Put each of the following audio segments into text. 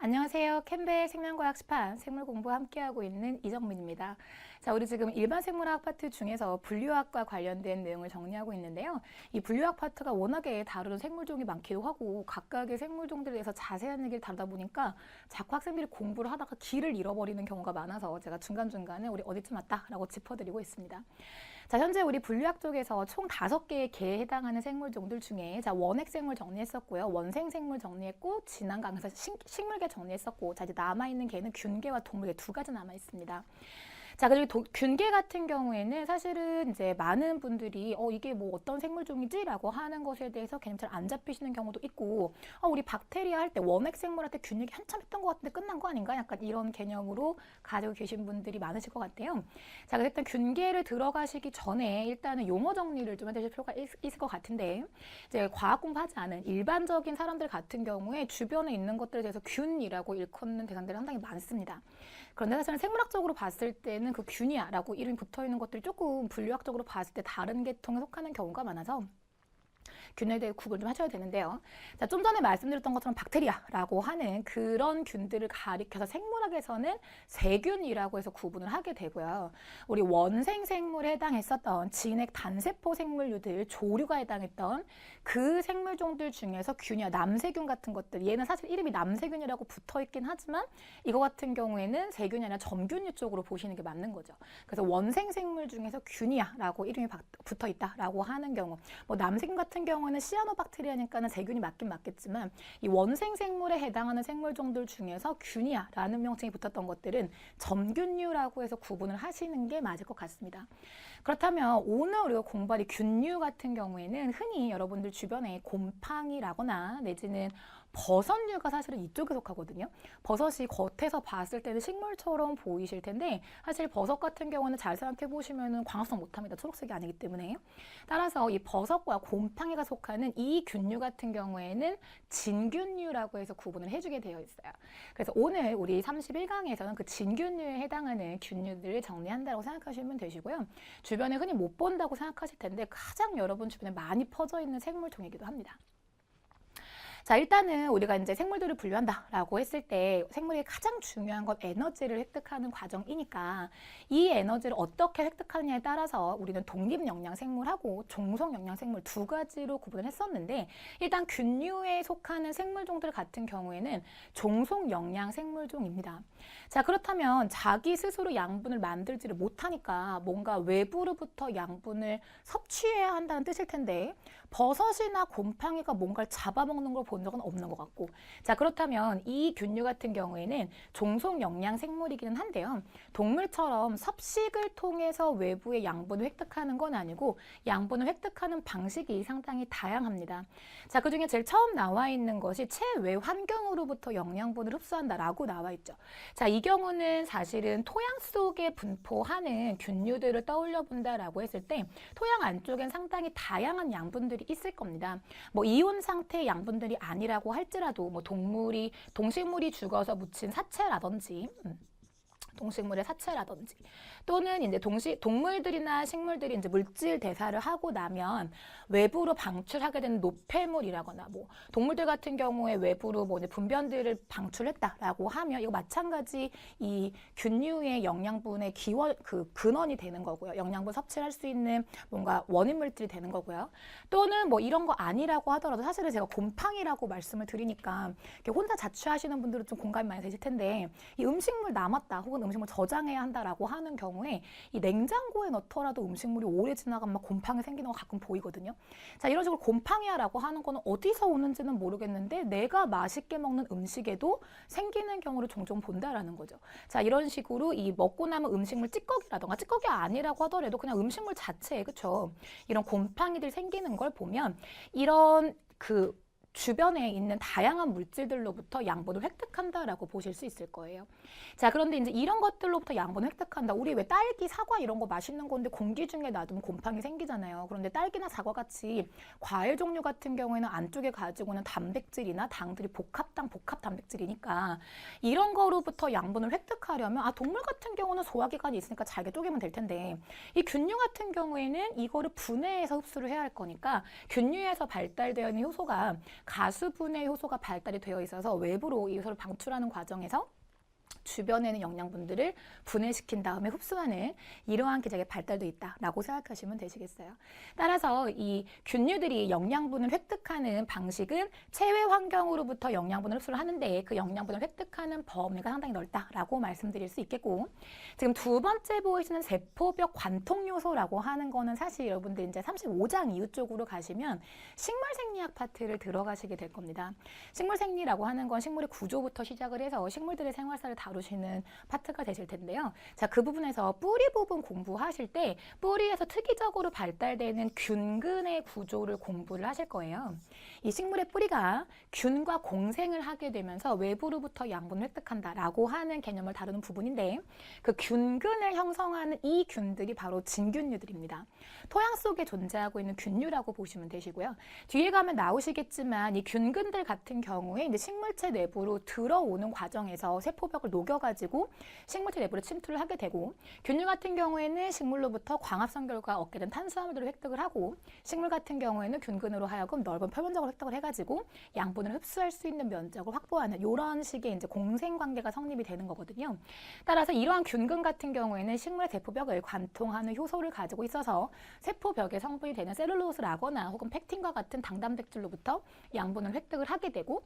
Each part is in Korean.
안녕하세요. 캠베 생명과학 스판 생물 공부 함께하고 있는 이정민입니다. 자, 우리 지금 일반 생물학 파트 중에서 분류학과 관련된 내용을 정리하고 있는데요. 이 분류학 파트가 워낙에 다루는 생물종이 많기도 하고 각각의 생물종들에 대해서 자세한 얘기를 다루다 보니까 자꾸 학생들이 공부를 하다가 길을 잃어버리는 경우가 많아서 제가 중간중간에 우리 어디쯤 왔다라고 짚어드리고 있습니다. 자, 현재 우리 분류학 쪽에서 총 5개의 개에 해당하는 생물종들 중에 원핵 생물 정리했었고요. 원생 생물 정리했고, 지난 강에서 식물계 정리했었고, 자, 이제 남아있는 개는 균계와 동물계 2가지 남아있습니다. 자, 그리고 균계 같은 경우에는 사실은 이제 많은 분들이 이게 뭐 어떤 생물종이지라고 하는 것에 대해서 개념 잘 안 잡히시는 경우도 있고, 우리 박테리아 할 때 원핵 생물 할 때 균 얘기 한참 했던 것 같은데 끝난 거 아닌가? 약간 이런 개념으로 가지고 계신 분들이 많으실 것 같아요. 자, 그래서 일단 균계를 들어가시기 전에 일단은 용어 정리를 좀 해주실 필요가 있을 것 같은데, 이제 과학 공부하지 않은 일반적인 사람들 같은 경우에 주변에 있는 것들에 대해서 균이라고 일컫는 대상들이 상당히 많습니다. 그런데 사실은 생물학적으로 봤을 때는 그 균이야라고 이름이 붙어있는 것들이 조금 분류학적으로 봤을 때 다른 계통에 속하는 경우가 많아서 균에 대해 구분 좀 하셔야 되는데요. 자, 좀 전에 말씀드렸던 것처럼 박테리아라고 하는 그런 균들을 가리켜서 생물학에서는 세균이라고 해서 구분을 하게 되고요. 우리 원생 생물에 해당했었던 진핵 단세포 생물류들, 조류가 해당했던 그 생물종들 중에서 균이야, 남세균 같은 것들, 얘는 사실 이름이 남세균이라고 붙어있긴 하지만 이거 같은 경우에는 세균이 아니라 점균류 쪽으로 보시는 게 맞는 거죠. 그래서 원생 생물 중에서 균이야라고 이름이 붙어있다라고 하는 경우, 뭐 남세균 같은 경우는 시아노박테리아니까는 세균이 맞긴 맞겠지만 이 원생 생물에 해당하는 생물종들 중에서 균이야라는 명칭이 붙었던 것들은 점균류라고 해서 구분을 하시는 게 맞을 것 같습니다. 그렇다면 오늘 우리가 공부할 이 균류 같은 경우에는 흔히 여러분들 주변에 곰팡이라거나 내지는 버섯류가 사실은 이쪽에 속하거든요. 버섯이 겉에서 봤을 때는 식물처럼 보이실 텐데 사실 버섯 같은 경우는 잘 생각해 보시면 광합성 못합니다. 초록색이 아니기 때문에. 따라서 이 버섯과 곰팡이가 속하는 이 균류 같은 경우에는 진균류라고 해서 구분을 해주게 되어 있어요. 그래서 오늘 우리 31강에서는 그 진균류에 해당하는 균류들을 정리한다고 생각하시면 되시고요. 주변에 흔히 못 본다고 생각하실 텐데 가장 여러분 주변에 많이 퍼져 있는 생물종이기도 합니다. 자, 일단은 우리가 이제 생물들을 분류한다라고 했을 때 생물이 가장 중요한 건 에너지를 획득하는 과정이니까 이 에너지를 어떻게 획득하느냐에 따라서 우리는 독립영양생물하고 종속영양생물 2가지로 구분을 했었는데 일단 균류에 속하는 생물종들 같은 경우에는 종속영양생물종입니다. 자, 그렇다면 자기 스스로 양분을 만들지를 못하니까 뭔가 외부로부터 양분을 섭취해야 한다는 뜻일 텐데 버섯이나 곰팡이가 뭔가를 잡아먹는 걸 본 적은 없는 것 같고, 자, 그렇다면 이 균류 같은 경우에는 종속 영양 생물이기는 한데요. 동물처럼 섭식을 통해서 외부의 양분을 획득하는 건 아니고 양분을 획득하는 방식이 상당히 다양합니다. 자, 그중에 제일 처음 나와 있는 것이 체외 환경으로부터 영양분을 흡수한다라고 나와 있죠. 자, 이 경우는 사실은 토양 속에 분포하는 균류들을 떠올려 본다라고 했을 때 토양 안쪽엔 상당히 다양한 양분들이 있을 겁니다. 뭐 이온 상태의 양분들이 아니라고 할지라도 뭐 동식물이 죽어서 묻힌 사체라든지 동식물의 사체라든지 또는 이제 동물들이나 식물들이 이제 물질 대사를 하고 나면 외부로 방출하게 되는 노폐물이라거나 뭐 동물들 같은 경우에 외부로 뭐 이제 분변들을 방출했다라고 하면 이거 마찬가지 이 균류의 영양분의 근원이 되는 거고요. 영양분 섭취할 수 있는 뭔가 원인 물질이 되는 거고요. 또는 뭐 이런 거 아니라고 하더라도 사실은 제가 곰팡이라고 말씀을 드리니까 혼자 자취하시는 분들은 좀 공감이 많이 되실 텐데 이 음식물 남았다 혹은 음식물 저장해야 한다라고 하는 경우에 이 냉장고에 넣더라도 음식물이 오래 지나가면 막 곰팡이 생기는 거 가끔 보이거든요. 자, 이런 식으로 곰팡이라고 하는 거는 어디서 오는지는 모르겠는데 내가 맛있게 먹는 음식에도 생기는 경우를 종종 본다라는 거죠. 자, 이런 식으로 이 먹고 남은 음식물 찌꺼기라던가 찌꺼기 아니라고 하더라도 그냥 음식물 자체에 그쵸? 이런 곰팡이들 생기는 걸 보면 이런 주변에 있는 다양한 물질들로부터 양분을 획득한다라고 보실 수 있을 거예요. 자, 그런데 이제 이런 것들로부터 양분을 획득한다. 우리 왜 딸기, 사과 이런 거 맛있는 건데 공기 중에 놔두면 곰팡이 생기잖아요. 그런데 딸기나 사과 같이 과일 종류 같은 경우에는 안쪽에 가지고 있는 단백질이나 당들이 복합 단백질이니까 이런 거로부터 양분을 획득하려면 동물 같은 경우는 소화기관이 있으니까 잘게 쪼개면 될 텐데 이 균류 같은 경우에는 이거를 분해해서 흡수를 해야 할 거니까 균류에서 발달되어 있는 효소가 가수분해 효소가 발달이 되어 있어서 외부로 이 효소를 방출하는 과정에서 주변에 있는 영양분들을 분해시킨 다음에 흡수하는 이러한 기작이 발달되어 있다라고 생각하시면 되시겠어요. 따라서 이 균류들이 영양분을 획득하는 방식은 체외 환경으로부터 영양분을 흡수를 하는데 그 영양분을 획득하는 범위가 상당히 넓다라고 말씀드릴 수 있겠고, 지금 두 번째 보이시는 세포벽 관통 요소라고 하는 거는 사실 여러분들 이제 35장 이후 쪽으로 가시면 식물생리학 파트를 들어가시게 될 겁니다. 식물생리라고 하는 건 식물의 구조부터 시작을 해서 식물들의 생활사를 다루시는 파트가 되실 텐데요. 자, 그 부분에서 뿌리 부분 공부하실 때 뿌리에서 특이적으로 발달되는 균근의 구조를 공부를 하실 거예요. 이 식물의 뿌리가 균과 공생을 하게 되면서 외부로부터 양분을 획득한다라고 하는 개념을 다루는 부분인데, 그 균근을 형성하는 이 균들이 바로 진균류들입니다. 토양 속에 존재하고 있는 균류라고 보시면 되시고요. 뒤에 가면 나오시겠지만 이 균근들 같은 경우에 이제 식물체 내부로 들어오는 과정에서 세포벽을 녹여가지고 식물체 내부로 침투를 하게 되고, 균류 같은 경우에는 식물로부터 광합성 결과 얻게 된 탄수화물들을 획득을 하고, 식물 같은 경우에는 균근으로 하여금 넓은 표면적으로 획득을 해가지고 양분을 흡수할 수 있는 면적을 확보하는 이런 식의 이제 공생 관계가 성립이 되는 거거든요. 따라서 이러한 균근 같은 경우에는 식물의 세포벽을 관통하는 효소를 가지고 있어서 세포벽의 성분이 되는 셀룰로스라거나 혹은 팩틴과 같은 당단백질로부터 양분을 획득을 하게 되고,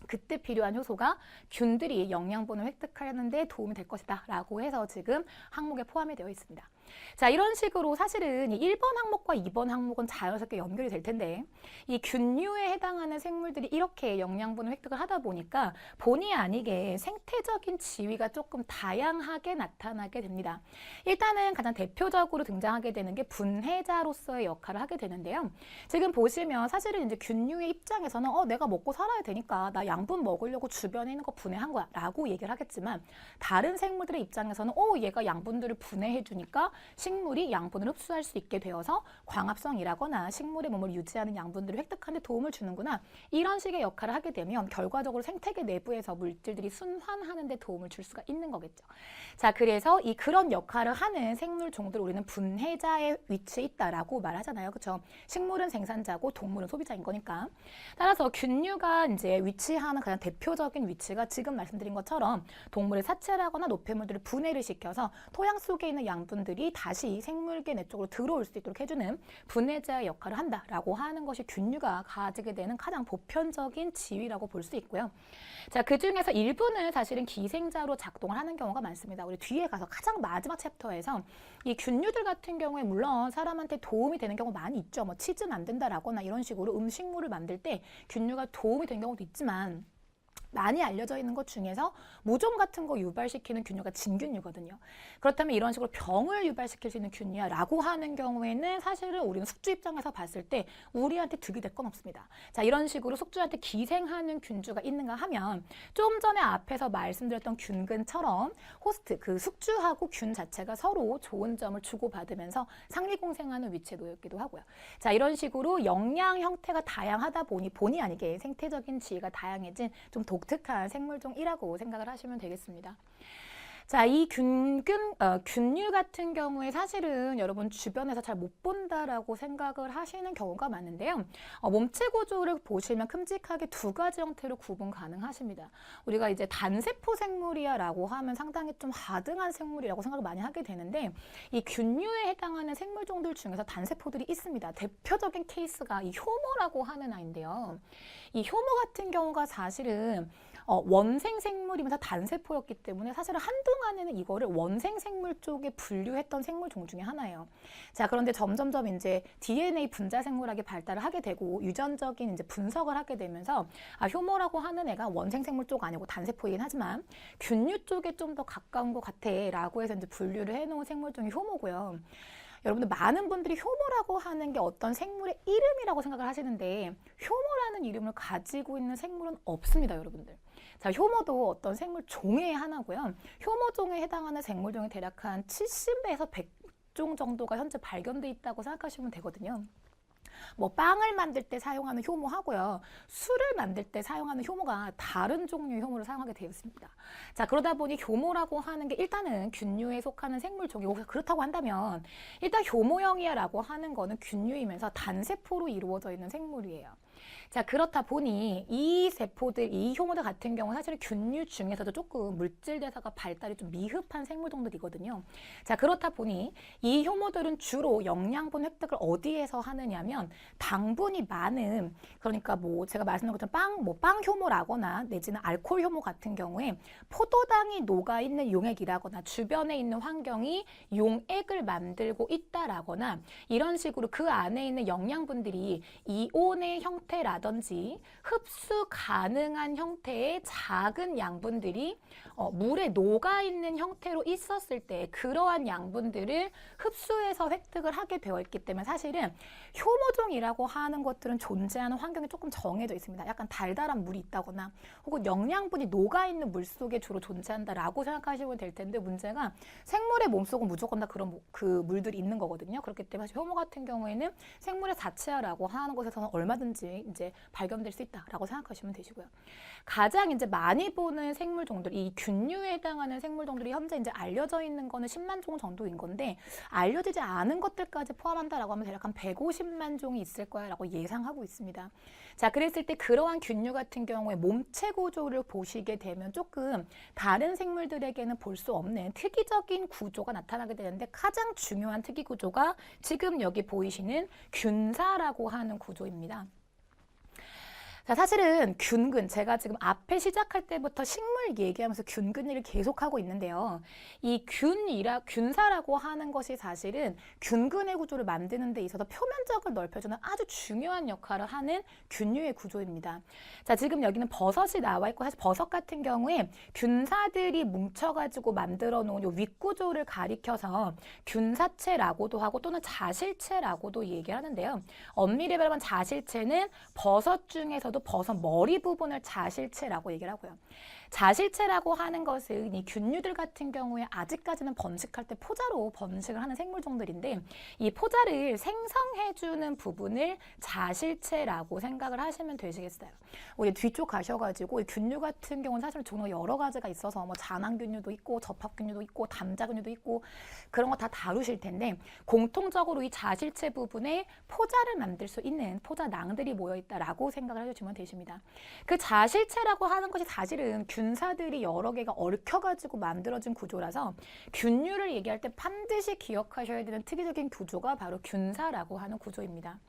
그때 필요한 효소가 균들이 영양분을 획득하는 데 도움이 될 것이다 라고 해서 지금 항목에 포함이 되어 있습니다. 자, 이런 식으로 사실은 이 1번 항목과 2번 항목은 자연스럽게 연결이 될 텐데, 이 균류에 해당하는 생물들이 이렇게 영양분을 획득을 하다 보니까 본의 아니게 생태적인 지위가 조금 다양하게 나타나게 됩니다. 일단은 가장 대표적으로 등장하게 되는 게 분해자로서의 역할을 하게 되는데요. 지금 보시면 사실은 이제 균류의 입장에서는 내가 먹고 살아야 되니까 나 양분 먹으려고 주변에 있는 거 분해한 거야 라고 얘기를 하겠지만, 다른 생물들의 입장에서는 얘가 양분들을 분해해 주니까 식물이 양분을 흡수할 수 있게 되어서 광합성이라거나 식물의 몸을 유지하는 양분들을 획득하는 데 도움을 주는구나, 이런 식의 역할을 하게 되면 결과적으로 생태계 내부에서 물질들이 순환하는 데 도움을 줄 수가 있는 거겠죠. 자, 그래서 그런 역할을 하는 생물 종들을 우리는 분해자의 위치에 있다라고 말하잖아요. 그렇죠? 식물은 생산자고 동물은 소비자인 거니까. 따라서 균류가 이제 위치하는 가장 대표적인 위치가 지금 말씀드린 것처럼 동물의 사체라거나 노폐물들을 분해를 시켜서 토양 속에 있는 양분들이 다시 생물계 내 쪽으로 들어올 수 있도록 해주는 분해자의 역할을 한다라고 하는 것이 균류가 가지게 되는 가장 보편적인 지위라고 볼 수 있고요. 자, 그 중에서 일부는 사실은 기생자로 작동을 하는 경우가 많습니다. 우리 뒤에 가서 가장 마지막 챕터에서 이 균류들 같은 경우에 물론 사람한테 도움이 되는 경우 많이 있죠. 뭐 치즈는 안 된다라거나 이런 식으로 음식물을 만들 때 균류가 도움이 되는 경우도 있지만, 많이 알려져 있는 것 중에서 무좀 같은 거 유발시키는 균류가 진균류거든요. 그렇다면 이런 식으로 병을 유발시킬 수 있는 균류라고 하는 경우에는 사실은 우리는 숙주 입장에서 봤을 때 우리한테 득이 될 건 없습니다. 자, 이런 식으로 숙주한테 기생하는 균주가 있는가 하면 좀 전에 앞에서 말씀드렸던 균근처럼 호스트, 그 숙주하고 균 자체가 서로 좋은 점을 주고받으면서 상리공생하는 위치에 놓여 있기도 하고요. 자, 이런 식으로 영양 형태가 다양하다 보니 본의 아니게 생태적인 지위가 다양해진 좀 독특한 생물종이라고 생각을 하시면 되겠습니다. 자, 이 균류 같은 경우에 사실은 여러분 주변에서 잘 못 본다라고 생각을 하시는 경우가 많은데요. 몸체 구조를 보시면 큼직하게 두 가지 형태로 구분 가능하십니다. 우리가 이제 단세포 생물이야라고 하면 상당히 좀 하등한 생물이라고 생각을 많이 하게 되는데, 이 균류에 해당하는 생물종들 중에서 단세포들이 있습니다. 대표적인 케이스가 이 효모라고 하는 아이인데요. 이 효모 같은 경우가 사실은 원생 생물이면서 단세포였기 때문에 사실은 한동안에는 이거를 원생 생물 쪽에 분류했던 생물종 중에 하나예요. 자, 그런데 점점점 이제 DNA 분자 생물학이 발달을 하게 되고 유전적인 이제 분석을 하게 되면서 효모라고 하는 애가 원생 생물 쪽 아니고 단세포이긴 하지만 균류 쪽에 좀 더 가까운 것 같아라고 해서 이제 분류를 해놓은 생물종이 효모고요. 여러분들 많은 분들이 효모라고 하는 게 어떤 생물의 이름이라고 생각을 하시는데, 효모라는 이름을 가지고 있는 생물은 없습니다, 여러분들. 자, 효모도 어떤 생물 종의 하나고요. 효모종에 해당하는 생물종이 대략 한 70에서 100종 정도가 현재 발견돼 있다고 생각하시면 되거든요. 뭐 빵을 만들 때 사용하는 효모하고요, 술을 만들 때 사용하는 효모가 다른 종류의 효모를 사용하게 되어 있습니다. 자, 그러다 보니 효모라고 하는 게 일단은 균류에 속하는 생물종이고, 그렇다고 한다면 일단 효모형이야라고 하는 거는 균류이면서 단세포로 이루어져 있는 생물이에요. 자, 그렇다 보니 이 세포들, 이 효모들 같은 경우 사실 균류 중에서도 조금 물질 대사가 발달이 좀 미흡한 생물종들이거든요. 자, 그렇다 보니 이 효모들은 주로 영양분 획득을 어디에서 하느냐면 당분이 많은, 그러니까 뭐 제가 말씀드린 것처럼 빵 효모라거나 내지는 알코올 효모 같은 경우에 포도당이 녹아 있는 용액이라거나 주변에 있는 환경이 용액을 만들고 있다라거나 이런 식으로 그 안에 있는 영양분들이 이온의 형태라든지 흡수 가능한 형태의 작은 양분들이 물에 녹아있는 형태로 있었을 때 그러한 양분들을 흡수해서 획득을 하게 되어 있기 때문에 사실은 효모종이라고 하는 것들은 존재하는 환경이 조금 정해져 있습니다. 약간 달달한 물이 있다거나 혹은 영양분이 녹아있는 물 속에 주로 존재한다라고 생각하시면 될 텐데 문제가 생물의 몸속은 무조건 다 그런 그 물들이 있는 거거든요. 그렇기 때문에 사실 효모 같은 경우에는 생물의 자체라고 하는 곳에서는 얼마든지 이제 발견될 수 있다라고 생각하시면 되시고요. 가장 이제 많이 보는 생물종들, 이 균류에 해당하는 생물종들이 현재 이제 알려져 있는 거는 10만 종 정도인 건데 알려지지 않은 것들까지 포함한다라고 하면 대략 한 150만 종이 있을 거야라고 예상하고 있습니다. 자, 그랬을 때 그러한 균류 같은 경우에 몸체 구조를 보시게 되면 조금 다른 생물들에게는 볼 수 없는 특이적인 구조가 나타나게 되는데 가장 중요한 특이 구조가 지금 여기 보이시는 균사라고 하는 구조입니다. 자, 사실은 균근, 제가 지금 앞에 시작할 때부터 식물 얘기하면서 균근 얘기를 계속하고 있는데요. 이 균사라고 하는 것이 사실은 균근의 구조를 만드는 데 있어서 표면적을 넓혀주는 아주 중요한 역할을 하는 균류의 구조입니다. 자, 지금 여기는 버섯이 나와 있고 사실 버섯 같은 경우에 균사들이 뭉쳐가지고 만들어 놓은 이 윗구조를 가리켜서 균사체라고도 하고 또는 자실체라고도 얘기를 하는데요. 엄밀히 말하면 자실체는 버섯 중에서도 버섯 머리 부분을 자실체라고 얘기를 하고요. 자실체라고 하는 것은 이 균류들 같은 경우에 아직까지는 번식할 때 포자로 번식을 하는 생물종들인데 이 포자를 생성해주는 부분을 자실체라고 생각을 하시면 되시겠어요. 우리 뒤쪽 가셔가지고 이 균류 같은 경우는 사실 종류가 여러 가지가 있어서 뭐 잔황균류도 있고 접합균류도 있고 담자균류도 있고 그런 거 다 다루실 텐데 공통적으로 이 자실체 부분에 포자를 만들 수 있는 포자낭들이 모여있다라고 생각을 해주시면 되십니다. 그 자실체라고 하는 것이 사실은 균사들이 여러 개가 얽혀가지고 만들어진 구조라서 균류를 얘기할 때 반드시 기억하셔야 되는 특이적인 구조가 바로 균사라고 하는 구조입니다.